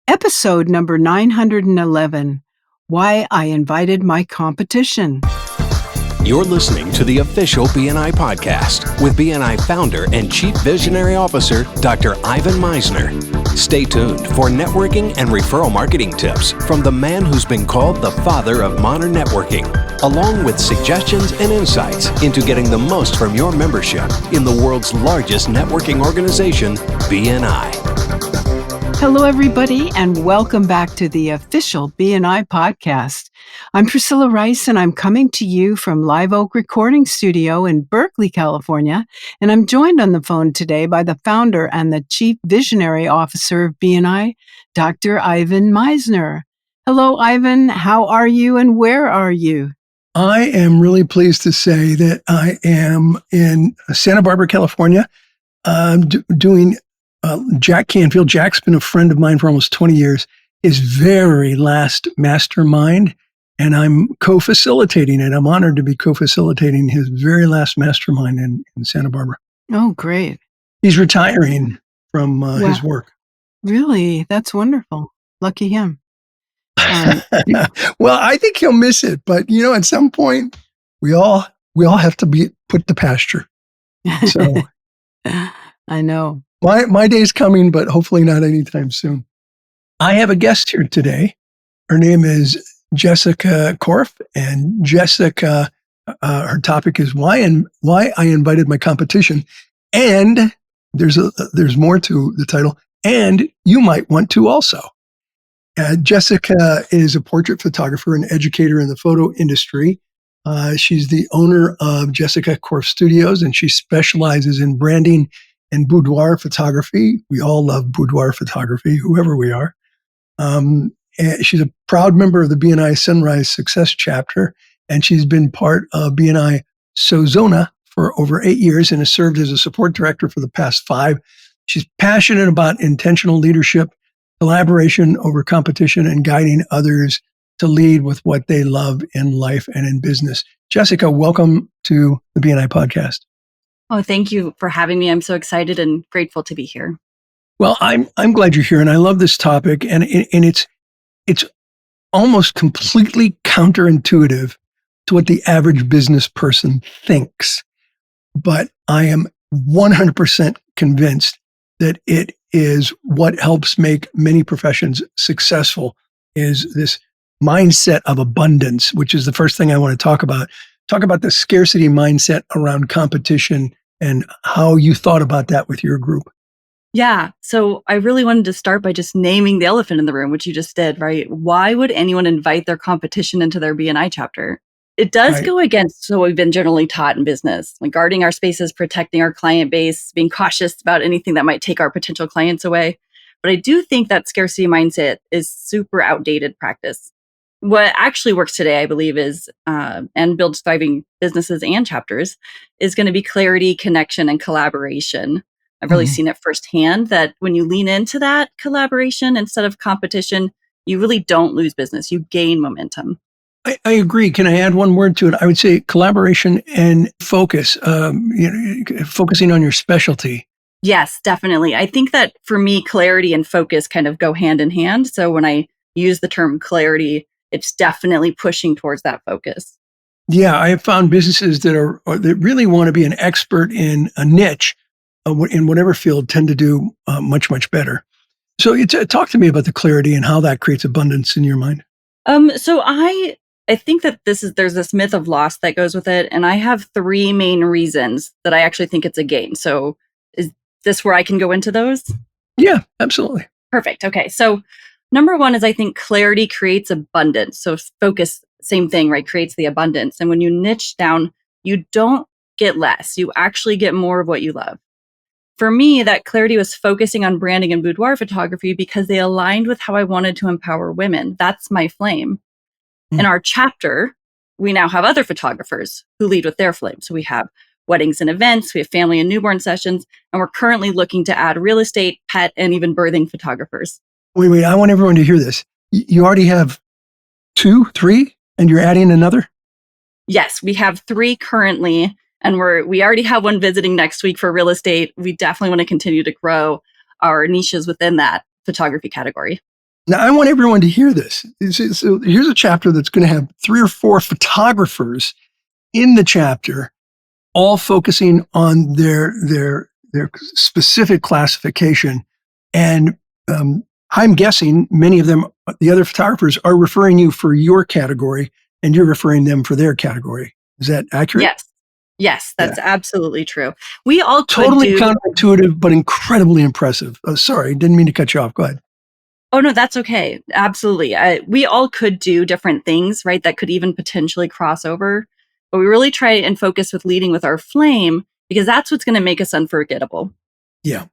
Episode number 911, Why I Invited My Competition. You're listening to the official BNI podcast with BNI founder and Chief Visionary Officer, Dr. Ivan Misner. Stay tuned for networking and referral marketing tips from the man who's been called the father of modern networking, along with suggestions and insights into getting the most from your membership in the world's largest networking organization, BNI. Hello, everybody, and welcome back to the official BNI podcast. I'm Priscilla Rice, and I'm coming to you from Live Oak Recording Studio in Berkeley, California, and I'm joined on the phone today by the founder and the Chief Visionary Officer of BNI, Dr. Ivan Misner. Hello, Ivan. How are you, and where are you? I am really pleased to say that I am in Santa Barbara, California, doing Jack Canfield. Jack's been a friend of mine for almost 20 years, his very last mastermind, and I'm co-facilitating it. I'm honored to be co-facilitating his very last mastermind in Santa Barbara. Oh, great. He's retiring from his work. Really? That's wonderful. Lucky him. Well, I think he'll miss it, but at some point we all have to be put to pasture. So I know. My day's coming, but hopefully not anytime soon. I have a guest here today. Her name is Jessica Korff, and Jessica, her topic is why I invited my competition. And there's more to the title, and you might want to also. Jessica is a portrait photographer and educator in the photo industry. She's the owner of Jessica Korff Studios, and she specializes in branding and boudoir photography. We all love boudoir photography, whoever we are. And she's a proud member of the BNI Sunrise Success Chapter, and she's been part of BNI Sozona for over 8 years and has served as a support director for the past 5. She's passionate about intentional leadership, collaboration over competition, and guiding others to lead with what they love in life and in business. Jessica, welcome to the BNI podcast. Oh, thank you for having me. I'm so excited and grateful to be here. Well, I'm glad you're here, and I love this topic, and it's almost completely counterintuitive to what the average business person thinks. But I am 100% convinced that it is what helps make many professions successful, is this mindset of abundance, which is the first thing I want to talk about. Talk about the scarcity mindset around competition and how you thought about that with your group. Yeah. So I really wanted to start by just naming the elephant in the room, which you just did, right? Why would anyone invite their competition into their BNI chapter? It does go against what we've been generally taught in business, like guarding our spaces, protecting our client base, being cautious about anything that might take our potential clients away. But I do think that scarcity mindset is super outdated practice. What actually works today, I believe, is, and builds thriving businesses and chapters, is going to be clarity, connection, and collaboration. I've really seen it firsthand that when you lean into that collaboration instead of competition, you really don't lose business. You gain momentum. I agree. Can I add one word to it? I would say collaboration and focus, focusing on your specialty. Yes, definitely. I think that for me, clarity and focus kind of go hand in hand. So when I use the term clarity, it's definitely pushing towards that focus. Yeah, I have found businesses that really want to be an expert in a niche in whatever field tend to do much, much better. So talk to me about the clarity and how that creates abundance in your mind. So I think that there's this myth of loss that goes with it. And I have 3 main reasons that I actually think it's a gain. So is this where I can go into those? Yeah, absolutely. Perfect. Okay. So number 1 is I think clarity creates abundance. So focus, same thing, right? Creates the abundance. And when you niche down, you don't get less. You actually get more of what you love. For me, that clarity was focusing on branding and boudoir photography because they aligned with how I wanted to empower women. That's my flame. In our chapter, we now have other photographers who lead with their flame. So we have weddings and events, we have family and newborn sessions, and we're currently looking to add real estate, pet, and even birthing photographers. Wait, I want everyone to hear this. You already have 2, 3, and you're adding another? Yes, we have 3 currently, and we already have one visiting next week for real estate. We definitely want to continue to grow our niches within that photography category. Now, I want everyone to hear this. So here's a chapter that's going to have 3 or 4 photographers in the chapter, all focusing on their specific classification. And I'm guessing many of them, the other photographers, are referring you for your category, and you're referring them for their category. Is that accurate? Yes. Yes, that's absolutely true. We all could totally counterintuitive, but incredibly impressive. Oh, sorry, didn't mean to cut you off. Go ahead. Oh, no, that's okay. Absolutely. We all could do different things, right? That could even potentially cross over. But we really try and focus with leading with our flame, because that's what's going to make us unforgettable. Yeah.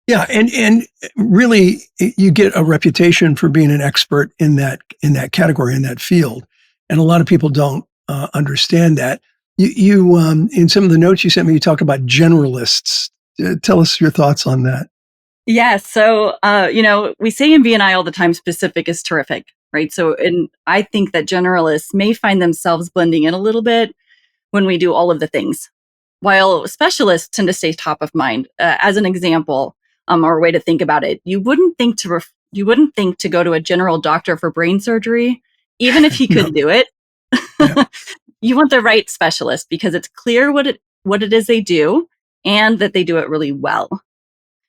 Yeah. And really, you get a reputation for being an expert in that category, in that field. And a lot of people don't understand that. You in some of the notes you sent me, you talk about generalists. Tell us your thoughts on that. Yeah. So, we say in BNI all the time, specific is terrific, right? So, and I think that generalists may find themselves blending in a little bit when we do all of the things, while specialists tend to stay top of mind. As an example, or a way to think about it, you wouldn't think to go to a general doctor for brain surgery, even if he could do it. Yeah. You want the right specialist because it's clear what it is they do and that they do it really well.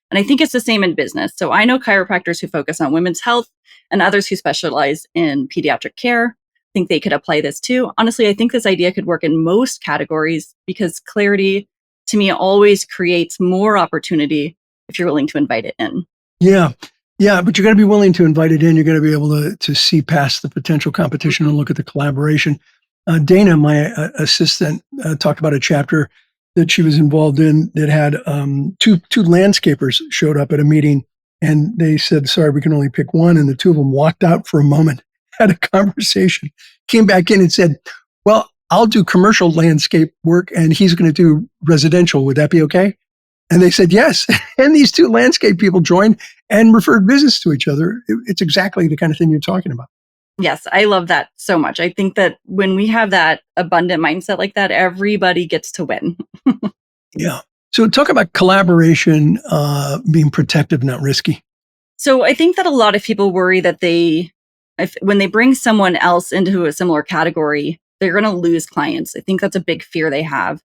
And I think it's the same in business. So I know chiropractors who focus on women's health and others who specialize in pediatric care. I think they could apply this too. Honestly, I think this idea could work in most categories because clarity, to me, always creates more opportunity if you're willing to invite it in. Yeah. Yeah, but you got to be willing to invite it in. You're going to be able to see past the potential competition and look at the collaboration. Dana, my assistant, talked about a chapter that she was involved in that had two landscapers showed up at a meeting, and they said, sorry, we can only pick one. And the two of them walked out for a moment, had a conversation, came back in and said, well, I'll do commercial landscape work and he's going to do residential. Would that be okay? And they said, yes. And these two landscape people joined and referred business to each other. It's exactly the kind of thing you're talking about. Yes, I love that so much. I think that when we have that abundant mindset like that, everybody gets to win. Yeah. So talk about collaboration being protective, not risky. So I think that a lot of people worry that when they bring someone else into a similar category, they're going to lose clients. I think that's a big fear they have.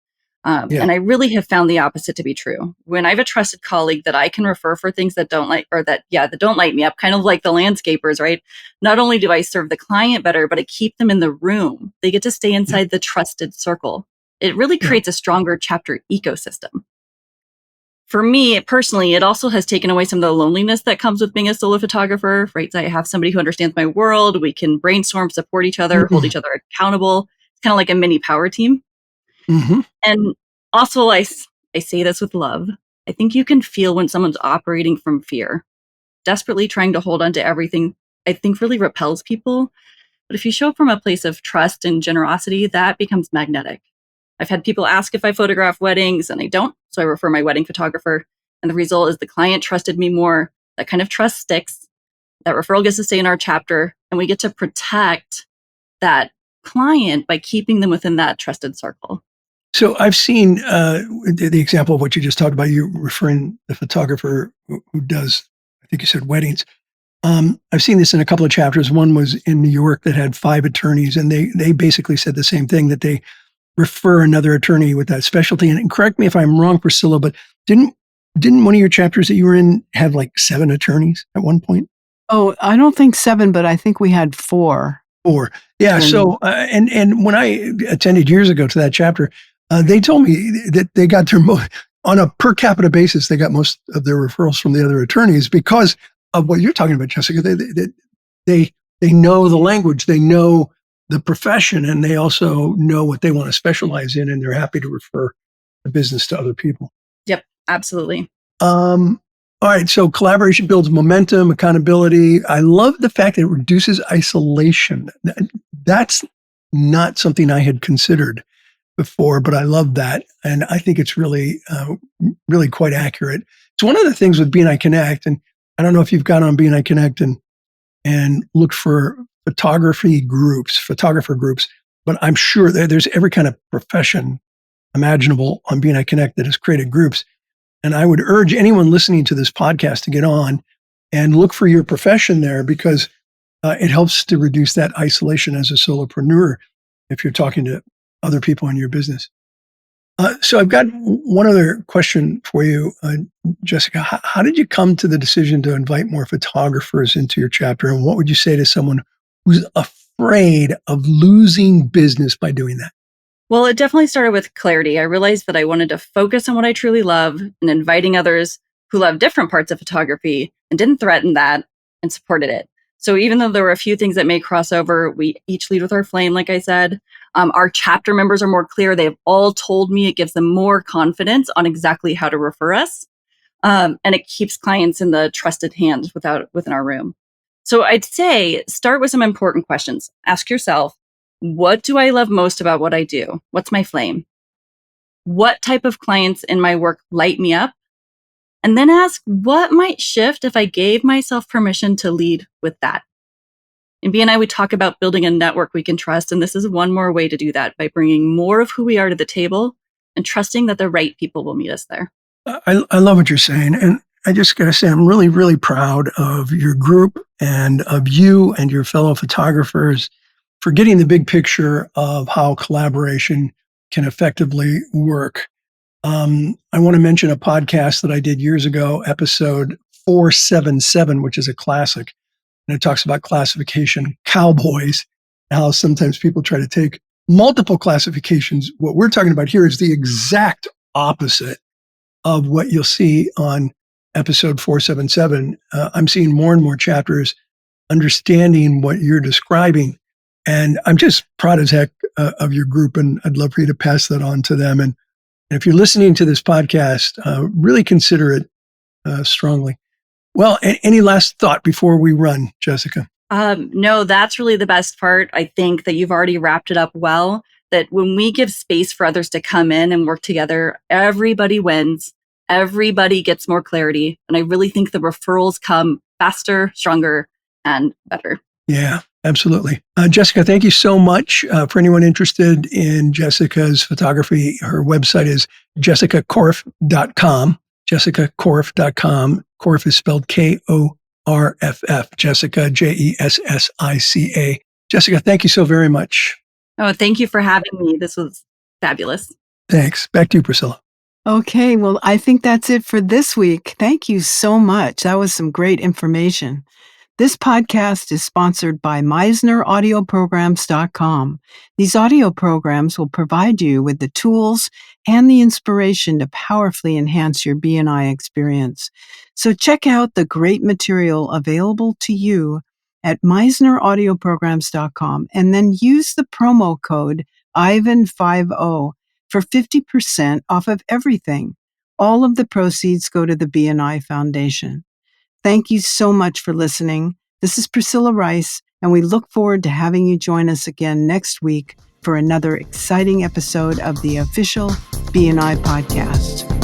And I really have found the opposite to be true. When I have a trusted colleague that I can refer for things that don't light me up, kind of like the landscapers, right? Not only do I serve the client better, but I keep them in the room. They get to stay inside the trusted circle. It really creates a stronger chapter ecosystem. For me personally, it also has taken away some of the loneliness that comes with being a solo photographer, right? So I have somebody who understands my world. We can brainstorm, support each other, hold each other accountable. It's kind of like a mini power team. Mm-hmm. And also, I say this with love. I think you can feel when someone's operating from fear, desperately trying to hold on to everything. I think really repels people. But if you show up from a place of trust and generosity, that becomes magnetic. I've had people ask if I photograph weddings, and I don't. So I refer my wedding photographer. And the result is the client trusted me more. That kind of trust sticks. That referral gets to stay in our chapter, and we get to protect that client by keeping them within that trusted circle. So I've seen the example of what you just talked about, you referring the photographer who does, I think you said weddings. I've seen this in a couple of chapters. One was in New York that had 5 attorneys, and they basically said the same thing, that they refer another attorney with that specialty. And correct me if I'm wrong, Priscilla, but didn't one of your chapters that you were in have like 7 attorneys at one point? Oh, I don't think 7, but I think we had 4. 4. Yeah. So, and when I attended years ago to that chapter, they told me that they got their on a per capita basis, they got most of their referrals from the other attorneys because of what you're talking about, Jessica. They know the language, they know the profession, and they also know what they want to specialize in, and they're happy to refer the business to other people. Yep, absolutely. All right. So collaboration builds momentum, accountability. I love the fact that it reduces isolation. That's not something I had considered before, but I love that. And I think it's really, really quite accurate. It's one of the things with BNI Connect, and I don't know if you've got on BNI Connect and looked for photographer groups, but I'm sure there's every kind of profession imaginable on BNI Connect that has created groups. And I would urge anyone listening to this podcast to get on and look for your profession there because it helps to reduce that isolation as a solopreneur if you're talking to other people in your business. So I've got one other question for you, Jessica. How did you come to the decision to invite more photographers into your chapter? And what would you say to someone who's afraid of losing business by doing that? Well, it definitely started with clarity. I realized that I wanted to focus on what I truly love and inviting others who love different parts of photography and didn't threaten that and supported it. So even though there were a few things that may cross over, we each lead with our flame, like I said. Our chapter members are more clear. They've all told me it gives them more confidence on exactly how to refer us. And it keeps clients in the trusted hands within our room. So I'd say start with some important questions. Ask yourself, what do I love most about what I do? What's my flame? What type of clients in my work light me up? And then ask what might shift if I gave myself permission to lead with that. In BNI, we talk about building a network we can trust. And this is one more way to do that by bringing more of who we are to the table and trusting that the right people will meet us there. I love what you're saying. And I just got to say, I'm really, really proud of your group and of you and your fellow photographers for getting the big picture of how collaboration can effectively work. I want to mention a podcast that I did years ago, episode 477, which is a classic. And it talks about classification cowboys, how sometimes people try to take multiple classifications. What we're talking about here is the exact opposite of what you'll see on episode 477. I'm seeing more and more chapters understanding what you're describing. And I'm just proud as heck of your group. And I'd love for you to pass that on to them. And if you're listening to this podcast, really consider it strongly. Well, any last thought before we run, Jessica? No, that's really the best part. I think that you've already wrapped it up well, that when we give space for others to come in and work together, everybody wins. Everybody gets more clarity. And I really think the referrals come faster, stronger, and better. Yeah, absolutely. Jessica, thank you so much. For anyone interested in Jessica's photography, her website is jessicakorff.com. jessicakorff.com. Korff is spelled Korff. Jessica, Jessica. Jessica, thank you so very much. Oh, thank you for having me. This was fabulous. Thanks. Back to you, Priscilla. Okay, well, I think that's it for this week. Thank you so much. That was some great information. This podcast is sponsored by MeisnerAudioPrograms.com. These audio programs will provide you with the tools and the inspiration to powerfully enhance your BNI experience. So check out the great material available to you at MeisnerAudioPrograms.com and then use the promo code IVAN50 for 50% off of everything. All of the proceeds go to the BNI Foundation. Thank you so much for listening. This is Priscilla Rice, and we look forward to having you join us again next week for another exciting episode of the official BNI podcast.